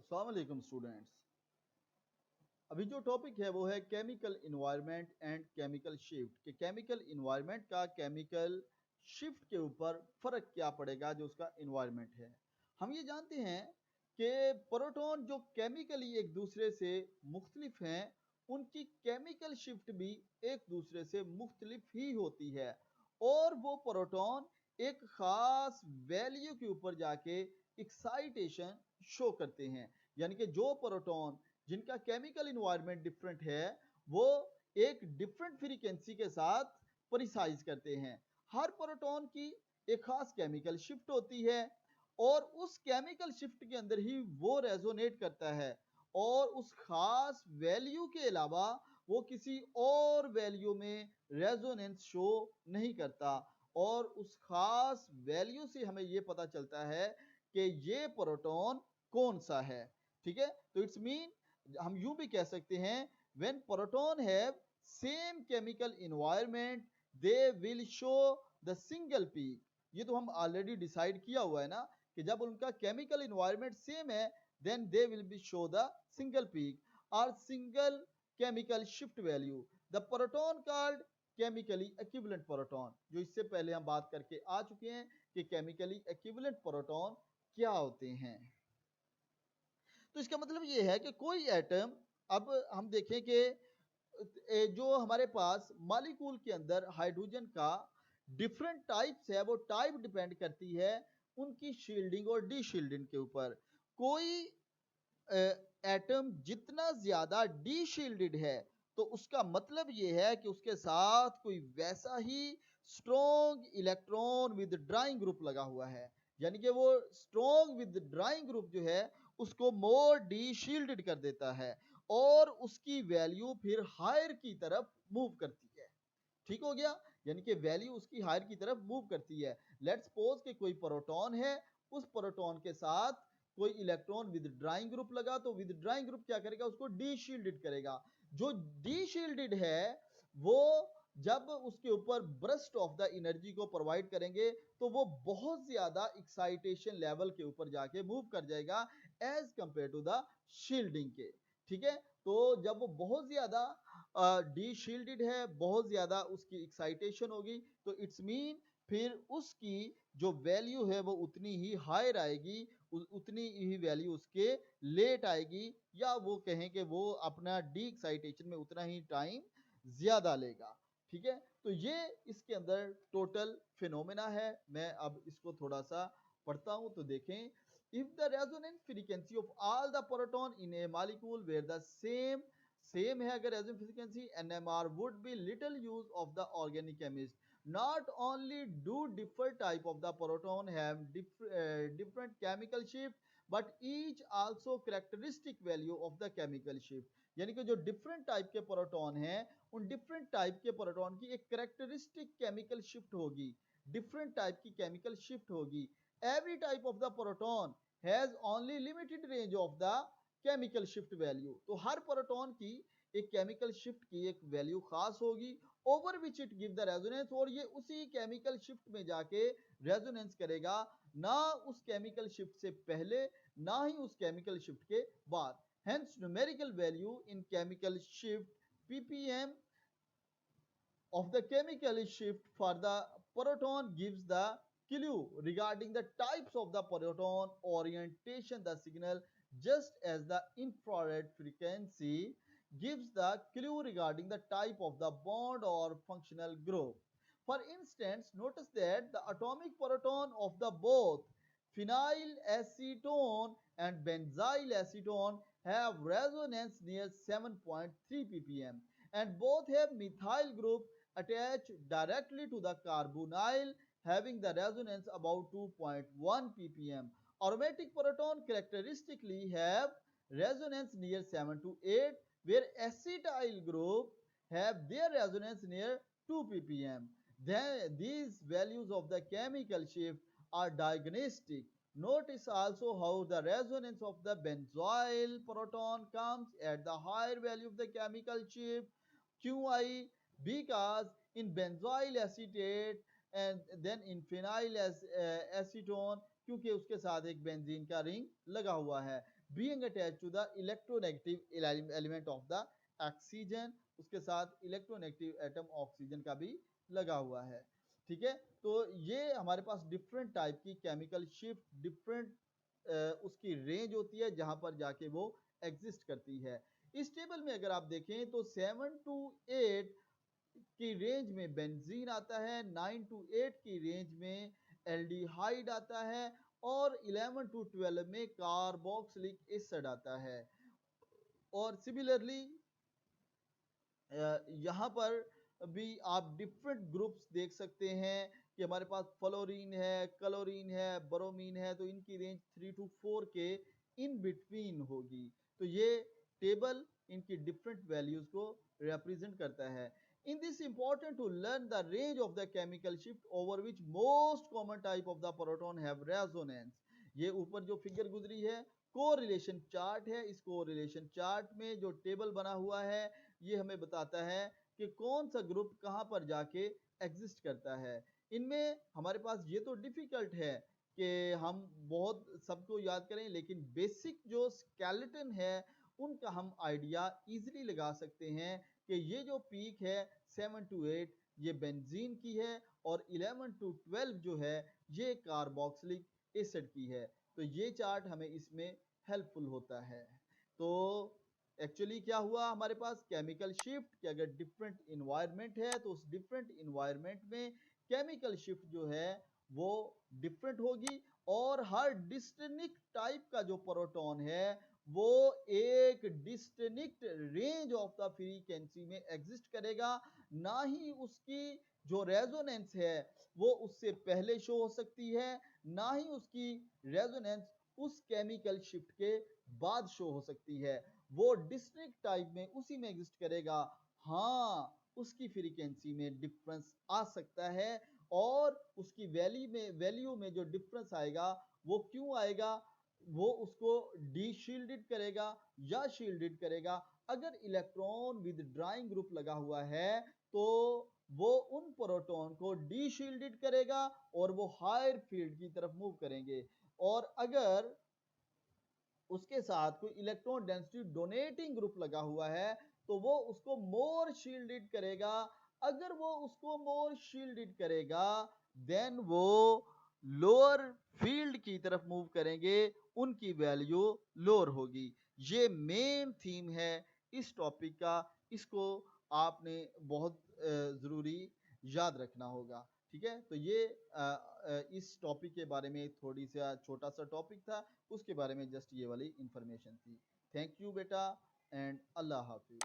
अस्सलाम वालेकुम स्टूडेंट्स। अभी जो टॉपिक है वो है chemical environment and chemical shift कि केमिकल इन्वायरमेंट का केमिकल शिफ्ट के ऊपर फ़र्क क्या पड़ेगा जो उसका इन्वायरमेंट है। हम ये जानते हैं कि प्रोटॉन जो केमिकली एक दूसरे से मुख्तलिफ हैं, उनकी केमिकल शिफ्ट भी एक दूसरे से मुख्तलिफ ही होती है और वो प्रोटॉन एक ख़ास वैल्यू के ऊपर जाके एक्साइटेशन शो करते हैं। यानी कि जो प्रोटॉन जिनका केमिकल इन्वायरमेंट डिफरेंट है, वो एक डिफरेंट फ्रीक्वेंसी के साथ प्रिसाइज करते हैं। हर प्रोटॉन की एक खास केमिकल शिफ्ट होती है और उस केमिकल शिफ्ट के अंदर ही वो रेजोनेट करता है और उस खास वैल्यू के अलावा वो किसी और वैल्यू में रेजोनेंस शो नहीं करता और उस खास वैल्यू से हमें ये पता चलता है कि ये प्रोटॉन कौन सा है। ठीक है, तो इट्स मीन हम यूं भी कह सकते हैं when proton have same chemical environment they will show the single peak. ये तो हम ऑलरेडी डिसाइड किया हुआ है ना कि जब उनका केमिकल इन्वायरमेंट सेम है then they will be show the single peak और single chemical shift value the proton called chemically equivalent proton, जो इससे पहले हम बात करके आ चुके हैं कि केमिकली इक्विवेलेंट प्रोटॉन क्या होते हैं। तो इसका मतलब ये है कि कोई एटम, अब हम देखें कि जो हमारे पास मॉलिक्यूल के अंदर हाइड्रोजन का डिफरेंट टाइप्स है, वो टाइप डिपेंड करती है उनकी शील्डिंग और डी शील्डिंग के ऊपर। कोई एटम जितना ज्यादा डी शील्डेड है तो उसका मतलब यह है कि उसके साथ कोई वैसा ही strong electron withdrawing group लगा हुआ है, यानी कि वो स्ट्रॉन्ग विद ड्राइंग ग्रुप जो है उसको मोर डी शील्डेड कर देता है और उसकी वैल्यू फिर हायर की तरफ मूव करती है। ठीक हो गया, यानी कि वैल्यू उसकी हायर की तरफ मूव करती है। लेट्स सपोज कि कोई प्रोटॉन है, उस प्रोटॉन के साथ कोई इलेक्ट्रॉन विद ड्राइंग ग्रुप लगा तो विद ड्राइंग ग्रुप क्या करेगा, उसको डी शील्डेड करेगा। जो डी शील्डेड है वो जब उसके ऊपर ब्रस्ट ऑफ द एनर्जी को प्रोवाइड करेंगे तो वो बहुत ज्यादा एक्साइटेशन लेवल के ऊपर जाके मूव कर जाएगा as compare to the shielding के। ठीक है, तो जब वो बहुत ज्यादा डी शील्डेड है, बहुत ज्यादा उसकी एक्साइटेशन होगी तो इट्स मीन फिर उसकी जो वैल्यू है वो उतनी ही हायर आएगी, उतनी ही वैल्यू उसके लेट आएगी, या वो कहें कि वो अपना डी एक्साइटेशन में उतना ही टाइम ज्यादा लेगा। ठीक है, तो ये इसके अंदर टोटल फिनोमेना है। मैं अब इसको थोड़ा सा पढ़ता हूं तो देखें। If the resonance frequency of all the proton in a molecule were the same है अगर resonance frequency, NMR would be little use of the organic chemist. Not only do different type of the proton have different chemical shift, but each also characteristic value of the chemical shift। यानी कि जो different type के proton हैं उन different type के proton की एक characteristic chemical shift होगी, डिफरेंट टाइप की केमिकल शिफ्ट होगी। Every type of the proton has only limited range of the chemical shift value. तो हर प्रोटॉन की एक केमिकल शिफ्ट की एक वैल्यू खास होगी over which it give the resonance, और ये उसी केमिकल शिफ्ट में जाके रेजोनेंस करेगा, ना उस केमिकल शिफ्ट से पहले ना ही उस केमिकल शिफ्ट के बाद। Hence numerical value in chemical shift ppm of the chemical shift for the proton gives the clue regarding the types of the proton orientation the signal, just as the infrared frequency gives the clue regarding the type of the bond or functional group. For instance, notice that the atomic proton of the both phenyl acetone and benzyl acetone have resonance near 7.3 ppm, and both have methyl group attached directly to the carbonyl having the resonance about 2.1 ppm. Aromatic proton characteristically have resonance near 7 to 8, where acetyl group have their resonance near 2 ppm. Then these values of the chemical shift are diagnostic. Notice also how the resonance of the benzoyl proton comes at the higher value of the chemical shift qi, because in benzoyl acetate and then in phenyl acetone, क्योंकि उसके साथ एक benzene का ring लगा हुआ है, being attach to the electronegative element of the oxygen, उसके साथ इलेक्ट्रोनेगेटिव एटम ऑक्सीजन का भी लगा हुआ है। ठीक है, तो ये हमारे पास डिफरेंट टाइप की केमिकल शिफ्ट, डिफरेंट उसकी रेंज होती है जहां पर जाके वो एग्जिस्ट करती है। इस टेबल में अगर आप देखें तो 7 टू 8 की रेंज में बेंजीन आता है, 9 टू 8 की रेंज में एल्डिहाइड आता है और 11 टू 12 में कार्बोक्सिलिक एसिड आता है। और सिमिलरली यहाँ पर भी आप डिफरेंट ग्रुप्स देख सकते हैं कि हमारे पास फ्लोरीन है, क्लोरीन है, ब्रोमीन है, तो इनकी रेंज 3 टू 4 के इन बिटवीन होगी। तो ये टेबल इनकी डिफरेंट वैल्यूज को रिप्रेजेंट करता है। In this important to learn the range of the chemical shift over which most common type of the proton have resonance. ये ऊपर जो फिगर गुजरी है कोरिलेशन चार्ट है। इस कोरिलेशन चार्ट में जो टेबल बना हुआ है ये हमें बताता है कि कौन सा ग्रुप कहां पर जाके एग्जिस्ट करता है। इनमें हमारे पास ये तो डिफिकल्ट है कि हम बहुत सबको याद करें, लेकिन बेसिक जो स्केलेटन है उनका हम आइडिया इजीली लगा सकते हैं कि ये जो पीक है 7 टू 8 ये बेंजीन की है और 11 टू 12 जो है ये कार्बोक्सिलिक एसिड की है। तो ये चार्ट हमें इसमें हेल्पफुल होता है। तो एक्चुअली क्या हुआ हमारे पास केमिकल शिफ्ट कि अगर डिफरेंट इन्वायरमेंट है तो उस डिफरेंट इन्वायरमेंट में केमिकल शिफ्ट जो है वो डिफरेंट होगी और हर डिस्टिंक्ट टाइप का जो प्रोटॉन है वो एक distinct range of the frequency में एग्जिस्ट करेगा। ना ही उसकी जो रेजोनेंस है वो उससे पहले शो हो सकती है, ना ही उसकी रेजोनेंस उस केमिकल शिफ्ट के बाद शो हो सकती है। वो डिस्ट्रिक्ट टाइप में उसी में एग्जिस्ट करेगा। हाँ, उसकी फ्रीक्वेंसी में डिफरेंस आ सकता है और उसकी वैल्यू में जो डिफरेंस आएगा वो क्यों आएगा, वो उसको डीशील्डेड करेगा या शील्डेड करेगा। अगर इलेक्ट्रॉन विद ड्राइंग ग्रुप लगा हुआ है तो वो उन प्रोटॉन को डीशील्डेड करेगा और वो हायर फील्ड की तरफ मूव करेंगे। और अगर उसके साथ कोई इलेक्ट्रॉन डेंसिटी डोनेटिंग ग्रुप लगा हुआ है तो वो उसको मोर शील्डेड करेगा। अगर वो उसको मोर शील्डेड करेगा देन वो लोअर फील्ड की तरफ मूव करेंगे, उनकी वैल्यू लोअर होगी। ये मेन थीम है इस टॉपिक का, इसको आपने बहुत जरूरी याद रखना होगा। ठीक है, तो ये इस टॉपिक के बारे में थोड़ी सा छोटा सा टॉपिक था, उसके बारे में जस्ट ये वाली इंफॉर्मेशन थी। थैंक यू बेटा एंड अल्लाह हाफिज।